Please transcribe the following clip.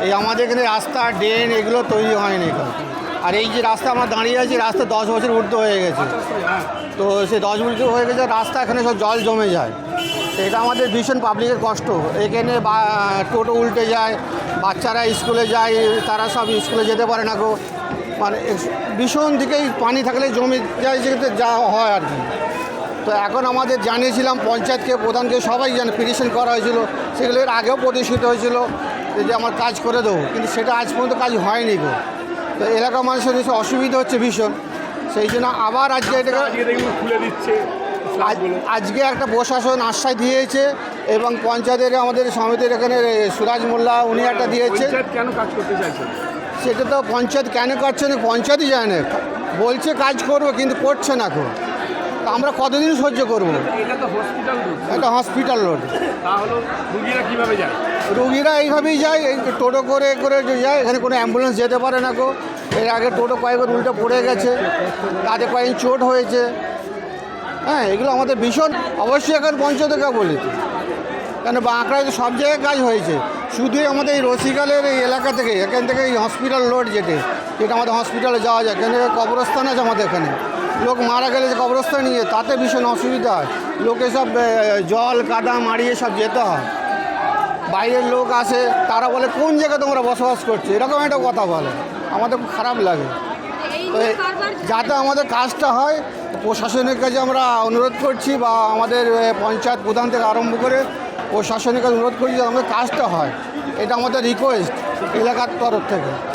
এই আমাদের এখানে রাস্তা ড্রেন এগুলো তৈরি হয়নি এখানে। আর এই যে রাস্তা আমরা দাঁড়িয়ে আছি, রাস্তা 10 বছর ঊর্ধ্ব হয়ে গেছে। তো সে 10 বছর হয়ে গেছে রাস্তা, এখানে সব জল জমে যায়। তো এটা আমাদের ভীষণ পাবলিকের কষ্ট। এখানে টোটো উল্টে যায়, বাচ্চারা স্কুলে যায়, তারা সব স্কুলে যেতে পারে না গো। মানে ভীষণ দিকেই পানি থাকলে জমে যায়, যেতে যা হয় আর কি। তো এখন আমাদের জানিয়েছিলাম পঞ্চায়েতকে, প্রধানকে, সবাই জানে, পিটিশন করা হয়েছিল। সেগুলো এর আগেও প্রতিষ্ঠিত হয়েছিল যে আমার কাজ করে দেবো, কিন্তু সেটা আজ পর্যন্ত কাজ হয়নি গো। তো এলাকার মানুষের এসে অসুবিধা হচ্ছে ভীষণ, সেই জন্য আবার আজকে এটাকে খুলে দিচ্ছে। আজকে একটা প্রশাসন আশ্বাস দিয়েছে এবং পঞ্চায়েতের আমাদের সমিতির এখানে সুরাজ মোল্লা উনি একটা দিয়েছে। কেন কাজ করতে চাইছেন? সেটা তো পঞ্চায়েত কেন করছে না, পঞ্চায়েতই জানে না। বলছে কাজ করবো কিন্তু করছে না গো। তা আমরা কতদিন সহ্য করবো? এটা তো হসপিটাল রোড। এটা হসপিটাল রোড। তাহলে রুগীরা কীভাবে যায়? রুগীরা এইভাবেই যায়, এই টোটো করে করে যায়। এখানে কোনো অ্যাম্বুলেন্স যেতে পারে না গো। এর আগে টোটো কয়েকবার উল্টে পড়ে গেছে, তাতে কয়েক চোট হয়েছে। হ্যাঁ, এগুলো আমাদের ভীষণ অবশ্যই এখন পঞ্চায়েতকে বলেছি, কেন বাঁকড়ায় তো সব জায়গায় কাজ হয়েছে। শুধুই আমাদের এই রসিকালের এই এলাকা থেকে, এখান থেকে এই হসপিটাল রোড যেটা আমাদের হসপিটালে যাওয়া যায়, কেন কবরস্থান আছে আমাদের এখানে। লোক মারা গেলে যে কবরস্থান নিয়ে, তাতে ভীষণ অসুবিধা হয়। লোকে সব জল কাদা মারিয়ে সব যেতে হয়। বাইরের লোক আসে, তারা বলে কোন জায়গায় তোমরা বসবাস করছো, এরকম একটা কথা বলে। আমাদের খুব খারাপ লাগে। তো যাতে আমাদের কাজটা হয়, প্রশাসনের কাছে আমরা অনুরোধ করছি, বা আমাদের পঞ্চায়েত প্রধান থেকে আরম্ভ করে প্রশাসনের কাছে অনুরোধ করছি যে আমাদের কাজটা হয়। এটা আমাদের রিকোয়েস্ট এলাকার তরফ থেকে।